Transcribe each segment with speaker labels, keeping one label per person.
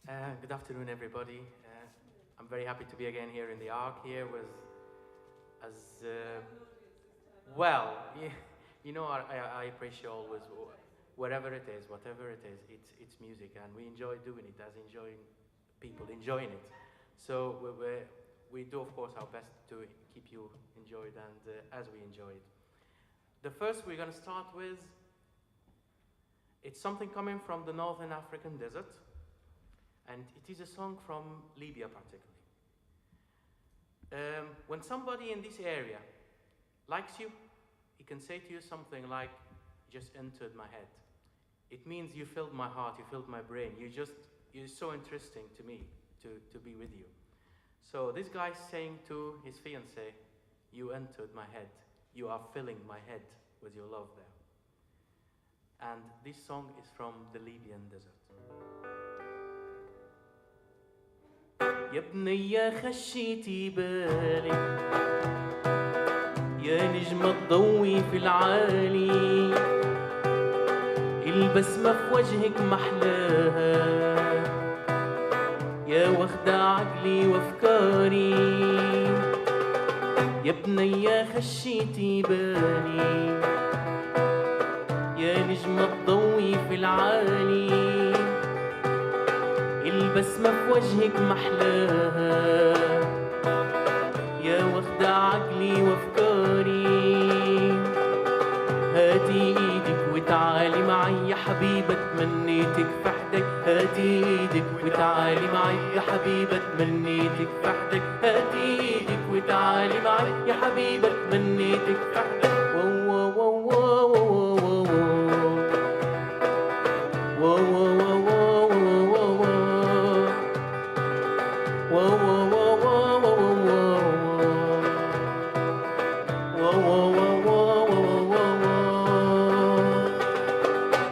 Speaker 1: Good afternoon, everybody. I'm very happy to be again here in the Ark here with, as well. I appreciate always whatever it is, whatever it is. It's music, and we enjoy doing it as enjoying people enjoying it. So we do, of course, our best to keep you enjoyed and as we enjoy it. The first we're going to start with. It's something coming from the Northern African desert. And it is a song from Libya, particularly. When somebody in this area likes you, he can say to you something like, "You just entered my head." It means you filled my heart, you filled my brain. You're so interesting to me to be with you. So this guy's saying to his fiancée, "You entered my head. You are filling my head with your love there." And this song is from the Libyan desert. يا بنية خشيتي بالي، يا نجمة تضوي في العالي، البسمة في وجهك محلاها، يا واخدة عقلي وافكاري. يا بنية خشيتي بالي، يا نجمة تضوي في العالي، البسمة في وجهك محلاها، يا واخدة عقلي وافكاري. هاتي ايدك وتعالي معي يا حبيبة، تمنيتك في حدك. هاتي ايدك وتعالي معي يا حبيبة، تمنيتك في حدك. هاتي ايدك وتعالي معي يا حبيبة، تمنيتك في حدك.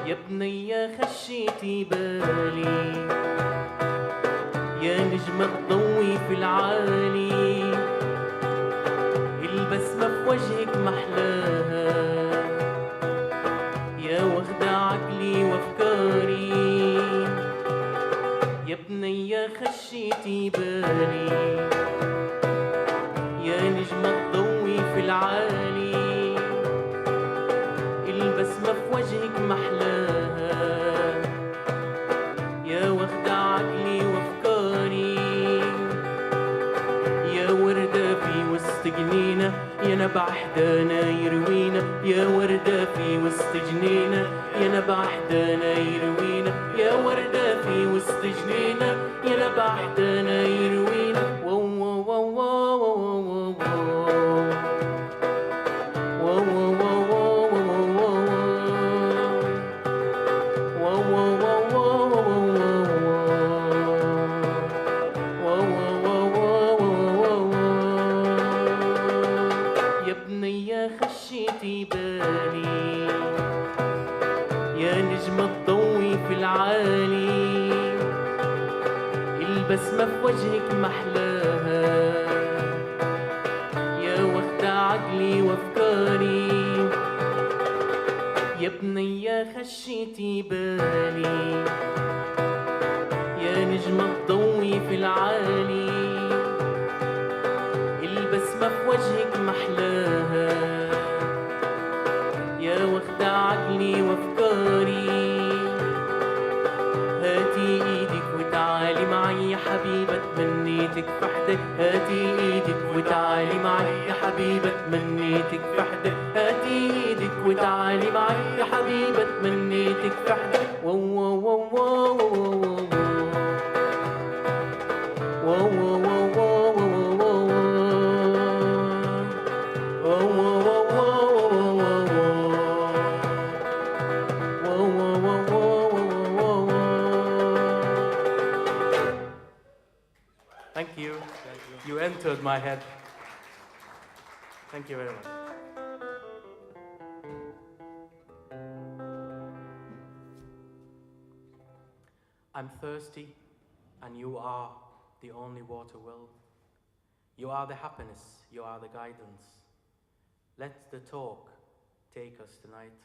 Speaker 1: يا بنية خشيتي بالي، يا نجمة تضوي في العالي، البسمة في وجهك محلاها، يا واخدة عقلي وافكاري. يا بنية خشيتي بالي، يا نجمة تضوي في العالي، البسمة في وجهك محلاها، يا واخدة عقلي وافكاري. يا وردة في وسط جنينة، يا نبع حدانا يروينا. يا وردة في وسط جنينة، يا نبع حدانا يروينا. يا وردة في وسط جنينة، يا نبع حدانا يروينا. يا بنية خشيتي بالي، يا نجمة تضوي في العالي، البسمة في وجهك محلاها، يا واخدة عقلي وافكاري. يا بنية خشيتي بالي، يا نجمة تضوي في العالي، البسمة في وجهك محلاها، يا واخدة عقلي وافكاري. هاتي ايدك وتعالي معي يا حبيبة، تمنيتك في حدك. هاتي ايدك وتعالي معي يا حبيبة، تمنيتك في حدك. هاتي ايدك وتعالي معي يا حبيبة، تمنيتك في حدك. Thank you. You entered my head. Thank you very much. I'm thirsty, and you are the only water well. You are the happiness, you are the guidance. Let the talk take us tonight.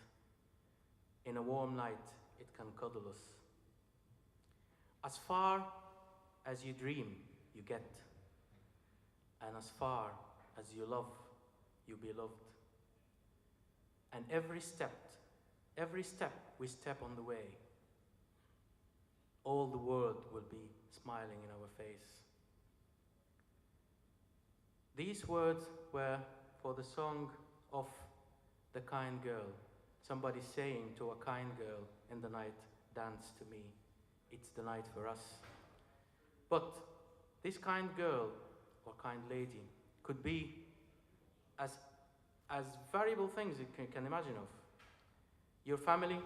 Speaker 1: In a warm night, it can cuddle us. As far as you dream, you get. And as far as you love, you be loved. And every step we step on the way, all the world will be smiling in our face. These words were for the song of the kind girl. Somebody saying to a kind girl in the night, dance to me, it's the night for us. But this kind girl or kind lady could be as variable things you can imagine of. Your family,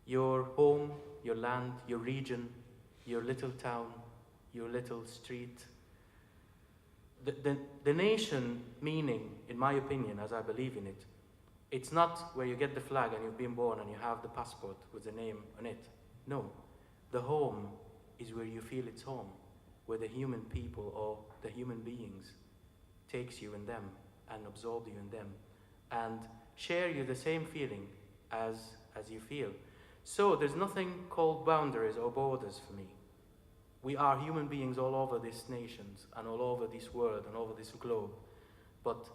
Speaker 1: your home, your land, your region, your little town, your little street. The nation meaning, in my opinion, as I believe in it, it's not where you get the flag and you've been born and you have the passport with the name on it. No, the home is where you feel it's home, where the human people or the human beings takes you in them and absorb you in them and share you the same feeling as you feel. So there's nothing called boundaries or borders for me. We are human beings all over these nations and all over this world and over this globe. But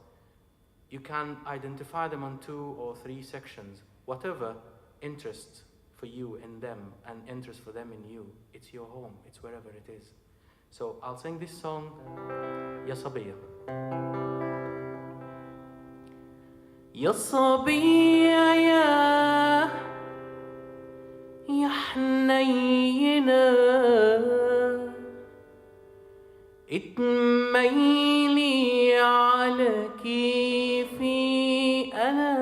Speaker 1: you can identify them on 2 or 3 sections. Whatever interests for you in them and interest for them in you, it's your home, it's wherever it is. So I'll sing this song, Ya Sabiya. Ya Sabiya ya حنينة اتميلي على كيفي أنا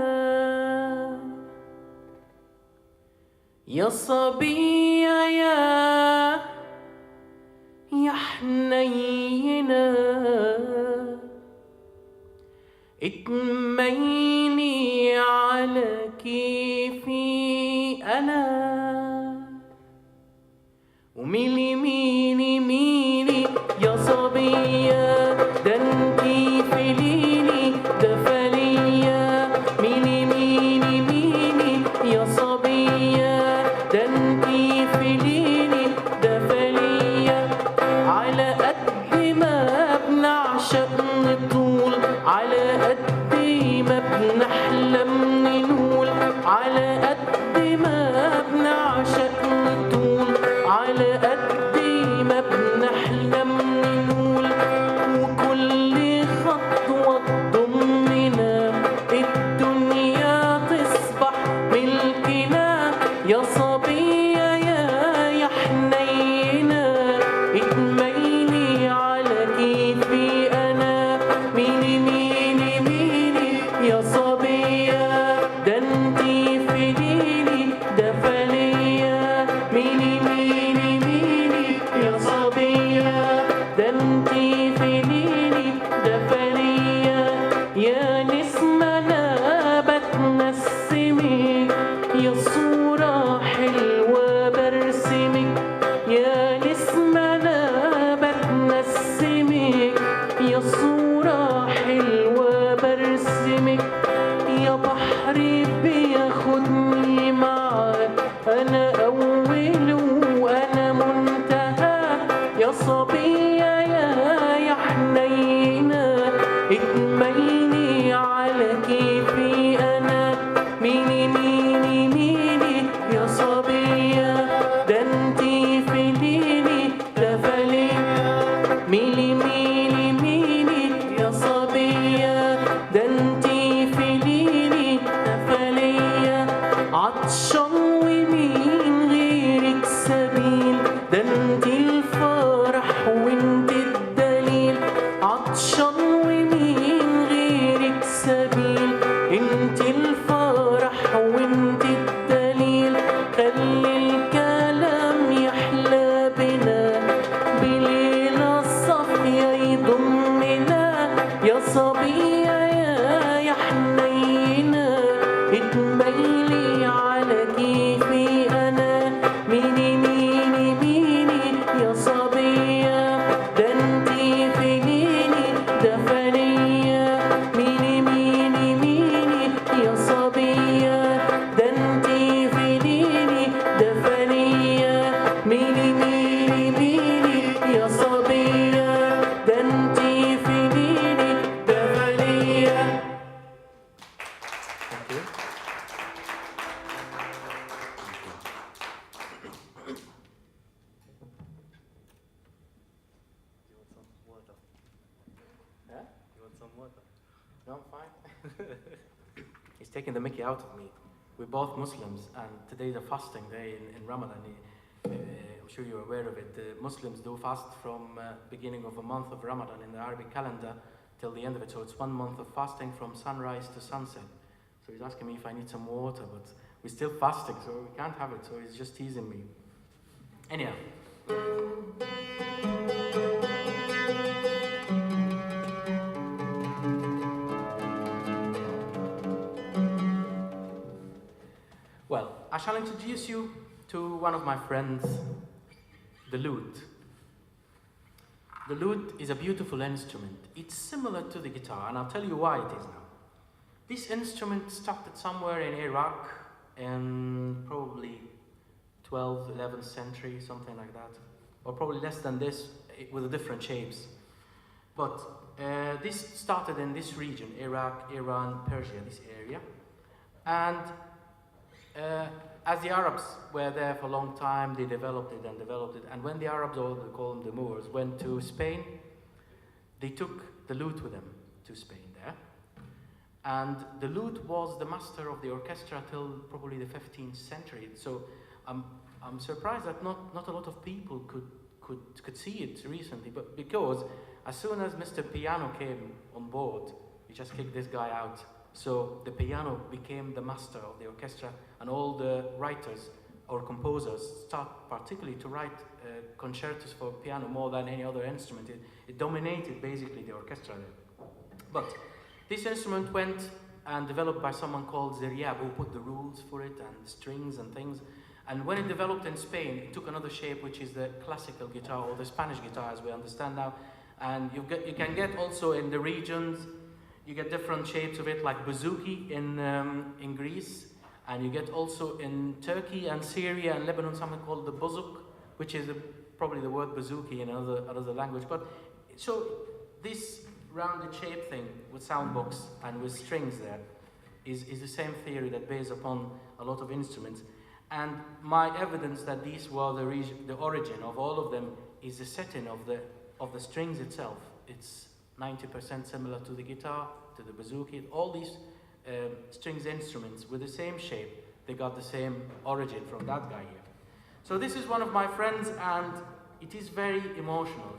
Speaker 1: يا صبية يا حنينة اتميلي على كيفي أنا وميلي ميلي ميلي يا صبية ده انتي في ليلي ده فليا ميلي ميلي ميلي يا صبية ده انتي في ليلي ده فليا على قد ما بنعشق نطول على قد ما بنحلم ننول على قد ما بنعشق نطول على قد ما بنحلم ننول وكل خطوة تضمنا الدنيا تصبح ملكنا يا صبية يا حنينة اتميلي على كيفي أنا ميلي ميلي ميلي يا صبية ده انتي في ليلي ده فليا ميلي ميلي ميلي يا صبية ده انتي في ليلي ده فليا يا نسمة أنا بتنسمك يا صورة حلوة برسمك يا نسمة أنا بتنسمك يا صورة حلوة برسمك يا بحري بياخدني معاك أنا أول وأنا منتهى يا صبية يا حنينة اتميلي على كيفي أنا ميلي ميلي ميلي يا صبية ده انتي في ليلي ده فليا ميلي ميلي ميلي يا صبية ده انتي في ليلي ده فليا عطشان ومين غيرك سبيل ده انتي الفرح ميني ميني ميني يا صبية ده انتي في ديني دفلية. Thank you. No, I'm fine. He's taking the mickey out of me. We're both Muslims, and today's a fasting day in Ramadan. I'm sure you're aware of it. The Muslims do fast from beginning of a month of Ramadan in the Arabic calendar till the end of it. So it's 1 month of fasting from sunrise to sunset. So he's asking me if I need some water, but we're still fasting, so we can't have it. So he's just teasing me. Anyhow. Well, I shall introduce you to one of my friends, the lute. The lute is a beautiful instrument. It's similar to the guitar, and I'll tell you why it is now. This instrument started somewhere in Iraq in probably 12th, 11th century, something like that. Or probably less than this, with different shapes. But this started in this region, Iraq, Iran, Persia, this area. And as the Arabs were there for a long time, they developed it. And when the Arabs, or they call them the Moors, went to Spain, they took the lute with them to Spain there. And the lute was the master of the orchestra till probably the 15th century. So I'm surprised that not a lot of people could see it recently, but because as soon as Mr. Piano came on board, he just kicked this guy out. So the piano became the master of the orchestra, and all the writers or composers start particularly to write concertos for piano more than any other instrument. It dominated basically the orchestra there. But this instrument went and developed by someone called Zeriab, who put the rules for it and strings and things. And when it developed in Spain, it took another shape, which is the classical guitar, or the Spanish guitar as we understand now. And you can get also in the regions, you get different shapes of it, like bouzouki in Greece, and you get also in Turkey and Syria and Lebanon something called the bouzuk, which is probably the word bouzouki in another language. But so this rounded shape thing with sound box and with strings there is the same theory that based upon a lot of instruments. And my evidence that these were the origin of all of them is the setting of the strings itself. It's 90% similar to the guitar, to the bouzouki. All these strings instruments with the same shape, they got the same origin from that guy here. So this is one of my friends, and it is very emotional.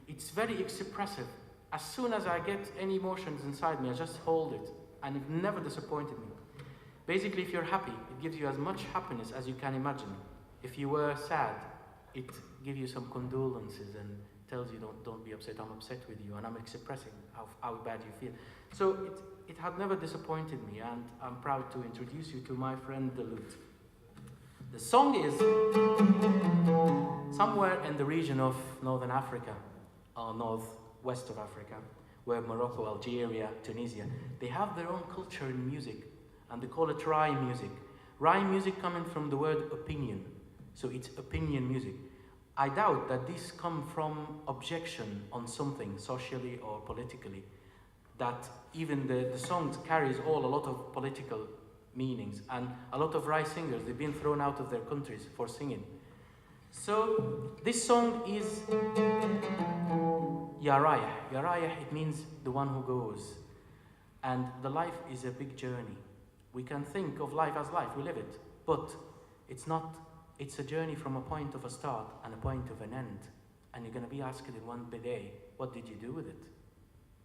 Speaker 1: It's very expressive. As soon as I get any emotions inside me, I just hold it, and it never disappointed me. Basically, if you're happy, it gives you as much happiness as you can imagine. If you were sad, it gives you some condolences and tells you don't be upset, I'm upset with you, and I'm expressing how bad you feel. So it had never disappointed me, and I'm proud to introduce you to my friend the lute. The song is somewhere in the region of Northern Africa, or northwest of Africa, where Morocco, Algeria, Tunisia, they have their own culture in music, and they call it rhyme music. Rhyme music coming from the word opinion, so it's opinion music. I doubt that this comes from objection on something socially or politically, that even the songs carries a lot of political meanings, and a lot of rice singers, they've been thrown out of their countries for singing. So this song is Ya Rayah. Ya Rayah, it means the one who goes. And the life is a big journey. We can think of life as life, we live it, but it's not. It's a journey from a point of a start and a point of an end. And you're going to be asked in one day, what did you do with it?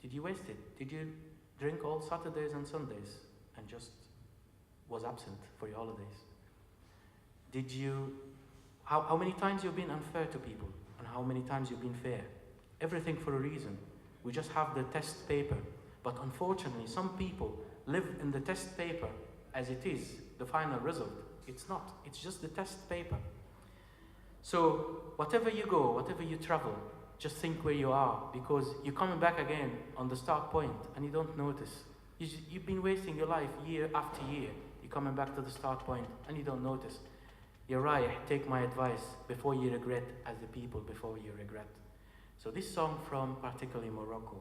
Speaker 1: Did you waste it? Did you drink all Saturdays and Sundays and just was absent for your holidays? Did you, how many times you've been unfair to people and how many times you've been fair? Everything for a reason. We just have the test paper. But unfortunately, some people live in the test paper as it is, the final result. It's not. It's just the test paper. So whatever you go, whatever you travel, just think where you are, because you're coming back again on the start point and you don't notice. You've been wasting your life year after year. You're coming back to the start point and you don't notice. يا رايح, take my advice before you regret, as the people before you regret. So this song from particularly Morocco.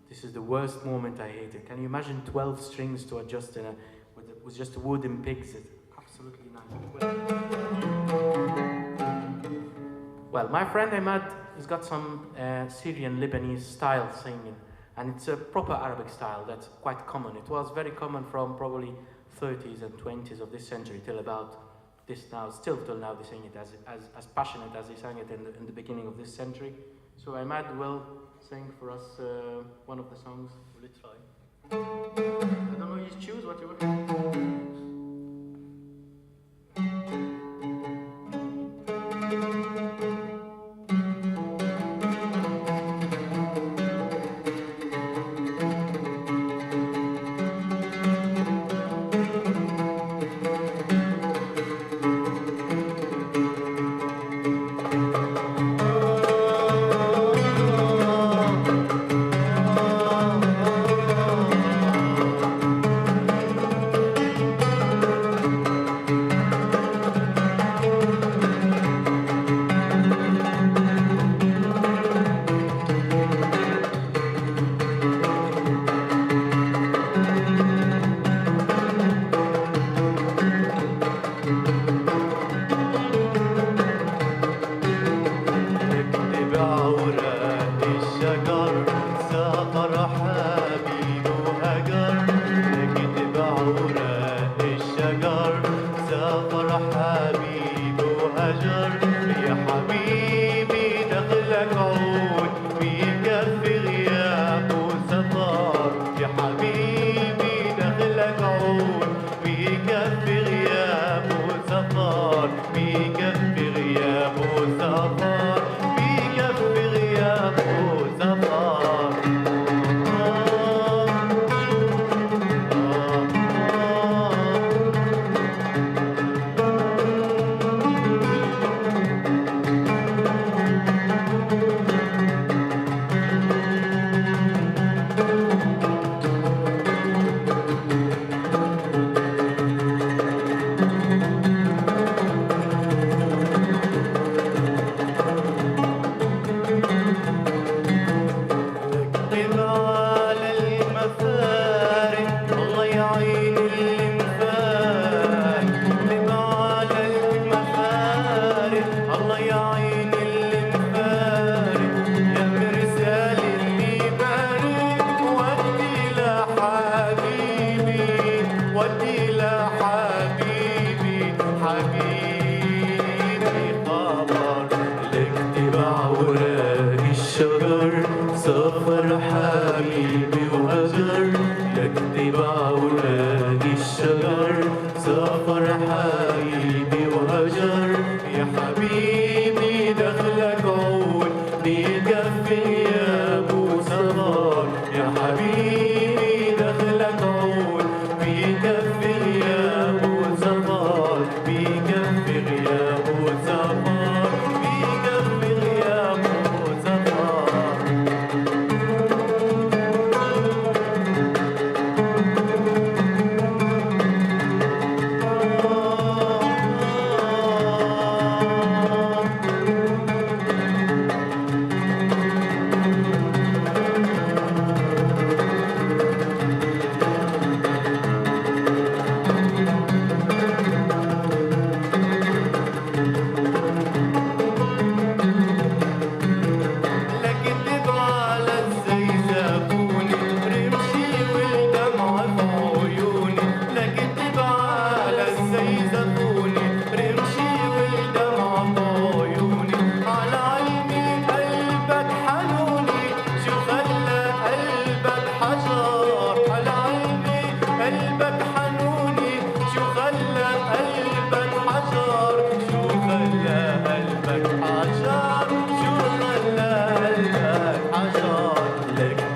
Speaker 1: This is the worst moment I hated. Can you imagine 12 strings to adjust with just wooden pigs? It's absolutely nice. Well, my friend Imad has got some Syrian Lebanese style singing, and it's a proper Arabic style that's quite common. It was very common from probably 30s and 20s of this century till about this now. Still till now they sing it as passionate as they sang it in the beginning of this century. So Imad will sing for us one of the songs. Will it try? I don't know, you choose what you want.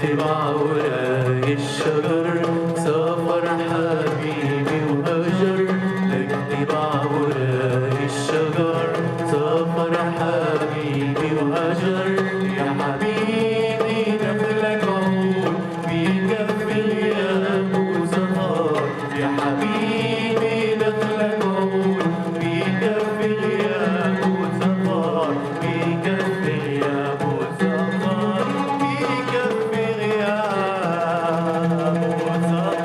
Speaker 1: نكتب عوراق الشجر سافر حبيبي وهجر نكتب عوراق الشجر سافر حبيبي وهجر يا حبيبي نخلك عود بيكفي غياب وسهر يا حبيبي نخلك عود بيكفي غياب وسهر بيكفي غياب وسهر بيكفي غياب وسهر.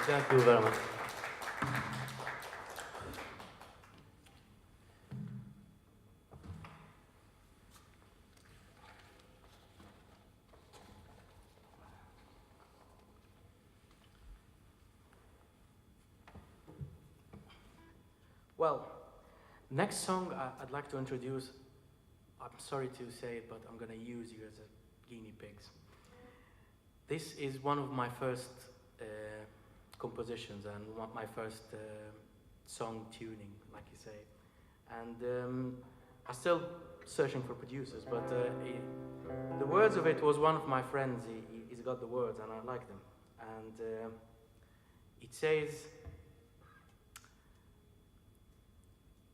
Speaker 1: Thank you very much. Well, next song I'd like to introduce, I'm sorry to say it, but I'm going to use you as a guinea pigs. This is one of my first compositions and my first song tuning, like you say. And I'm still searching for producers, but the words of it was one of my friends. He's got the words and I like them. And it says,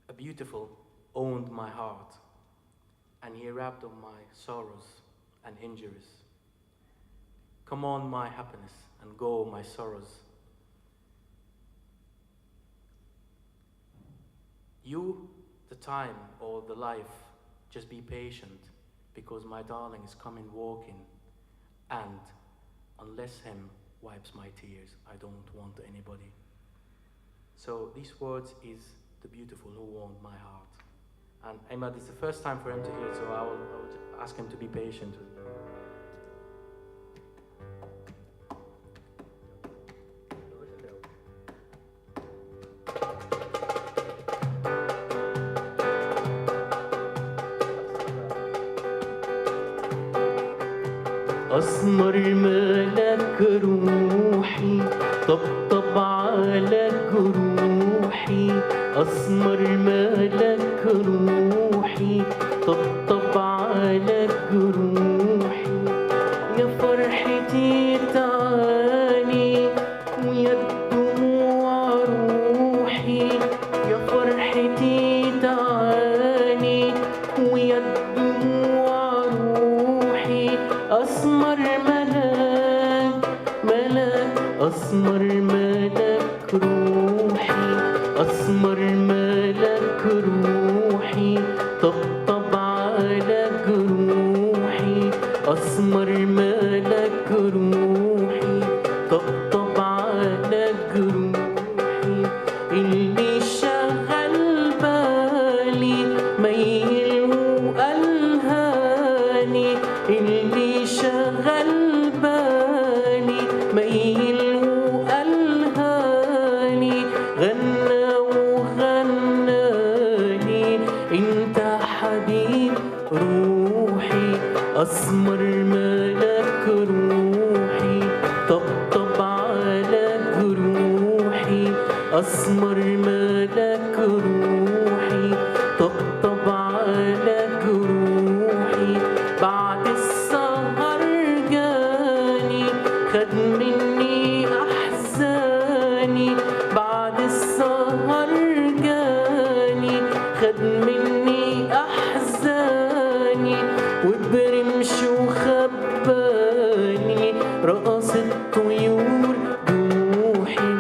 Speaker 1: a beautiful owned my heart, and he rapped on my sorrows and injuries. Come on my happiness and go my sorrows. You, the time or the life, just be patient, because my darling is coming walking, and unless him wipes my tears, I don't want anybody. So these words is the beautiful who warmed my heart. And Imad, it's the first time for him to hear it, so I will ask him to be patient with me. أسمر مالك روحي طبطب على جروحي أسمر مالك روحي طبطب على جروحي يا فرحتي تعالي ويا الدموع روحي يا فرحتي تعالي ويا الدموع روحي أسمر ملاك ملاك أسمر ملاك روحي أسمر ملاك روحي طبطب على جروحي أسمر ملاك روحي طبطب على جروحي اللي شغل بالي ميل وألهاني اللي شغل بالي ميل وألهاني غنى وغناني انت حبيب روحي أسمر ملاك روحي طبطب على جروحي أسمر ملاك روحي طبطب على جروحي بعد السهر جاني خد مني أحزاني بعد السهر جاني خد مني أحزاني وبرمش وخباني رقصت طيور جروحي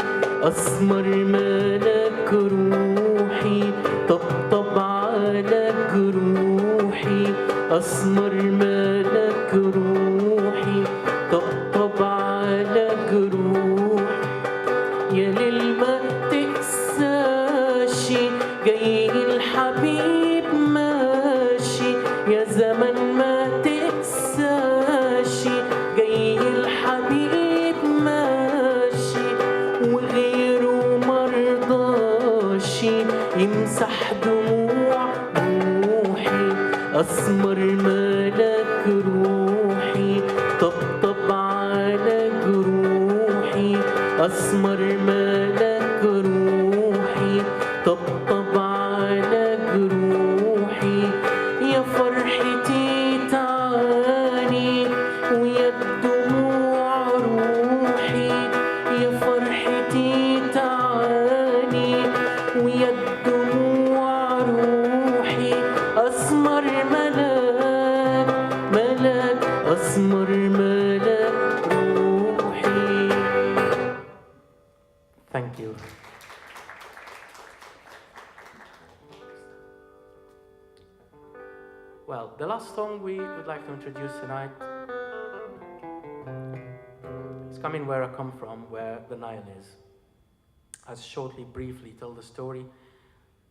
Speaker 1: أسمر ملاك روحي طبطب على جروحي أسمر ملاك روحي طبطب على جروحي يا ليل ما تقساشي جاي الحبيب ماشي يا زمن ما تقساشي جاي الحبيب ماشي وغيره مرضاشي يمسح دموع روحي أسمر ملاك روحي طبطب على جروحي أسمر ملاك روحي طبطب على Thank you. Well, the last song we would like to introduce tonight is coming where I come from, where the Nile is. I'll shortly, briefly tell the story.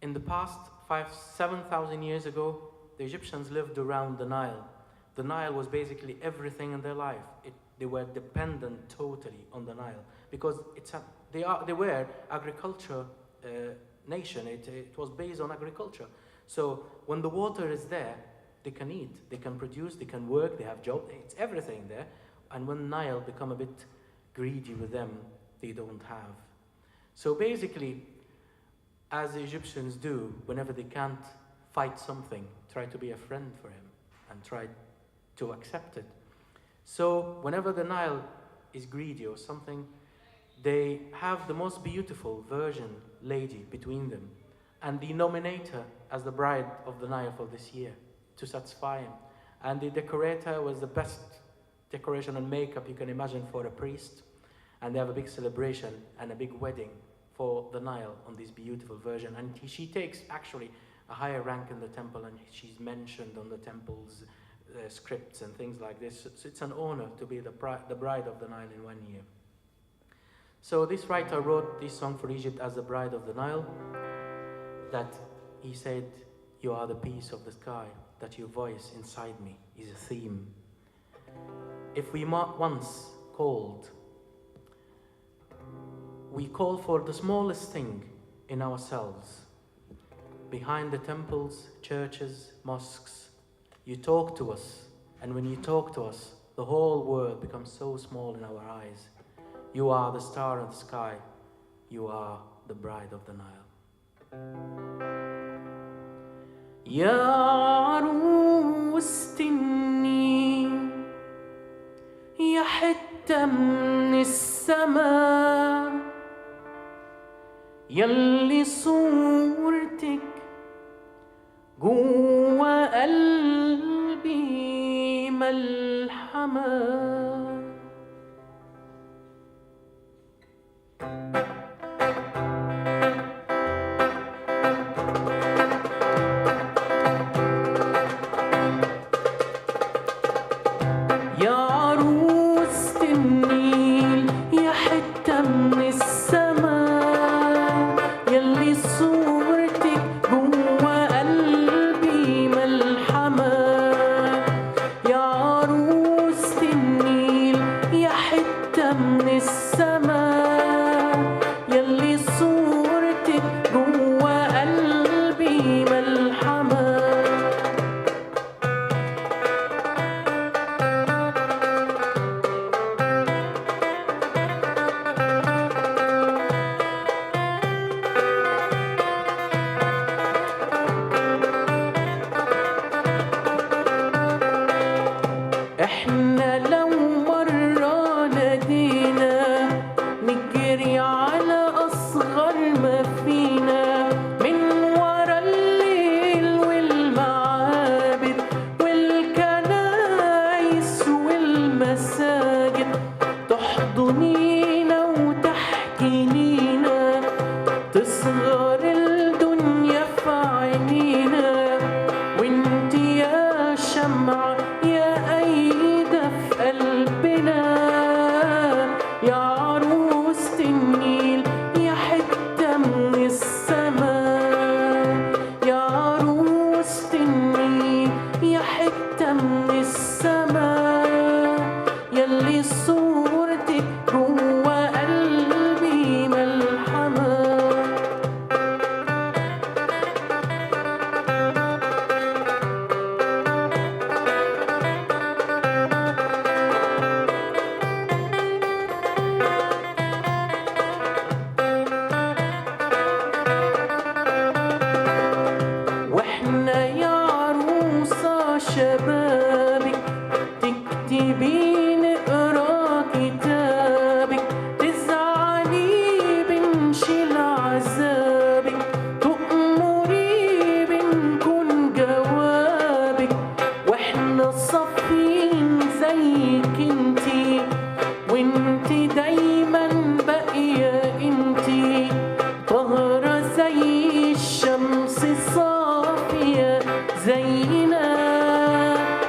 Speaker 1: In the past, 7,000 years ago, the Egyptians lived around the Nile. The Nile was basically everything in their life. They were dependent totally on the Nile because they were agriculture nation. It was based on agriculture. So when the water is there, they can eat, they can produce, they can work, they have jobs, it's everything there. And when Nile become a bit greedy with them, they don't have. So basically, as the Egyptians do, whenever they can't fight something, try to be a friend for him and try to accept it. So whenever the Nile is greedy or something, they have the most beautiful virgin lady between them, and they nominate her as the bride of the Nile for this year to satisfy him. And they decorate her with the best decoration and makeup you can imagine for a priest. And they have a big celebration and a big wedding for the Nile on this beautiful virgin. And she takes actually a higher rank in the temple, and she's mentioned on the temple's scripts and things like this. So it's an honor to be the bride of the Nile in 1 year. So this writer wrote this song for Egypt as the bride of the Nile, that he said, "You are the peace of the sky, that your voice inside me is a theme. If we once called, we call for the smallest thing in ourselves. Behind the temples, churches, mosques, you talk to us, and when you talk to us, the whole world becomes so small in our eyes. You are the star in the sky, you are the bride of the Nile." يا عروسة النيل يا حتة من السما يلي صورتك جوا قلبي ملحمة.
Speaker 2: عروسة النيل عروس صافية زينا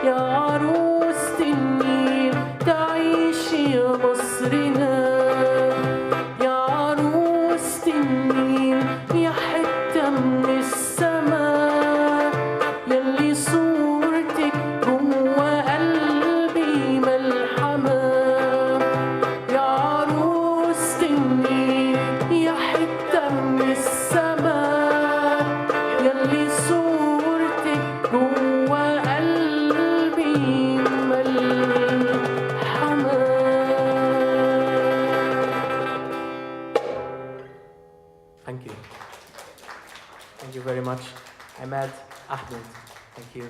Speaker 2: يا عروسة النيل تعيشي يا مصرنا يا عروسة النيل يا حتة من السما يلي صورتك جوا قلبي ملحمة يا عروسة النيل يا حتة من السما يلي صورتك جوا قلبي ملحمة.
Speaker 1: Thank you. Thank you very much. Imad, Ahmed, thank you.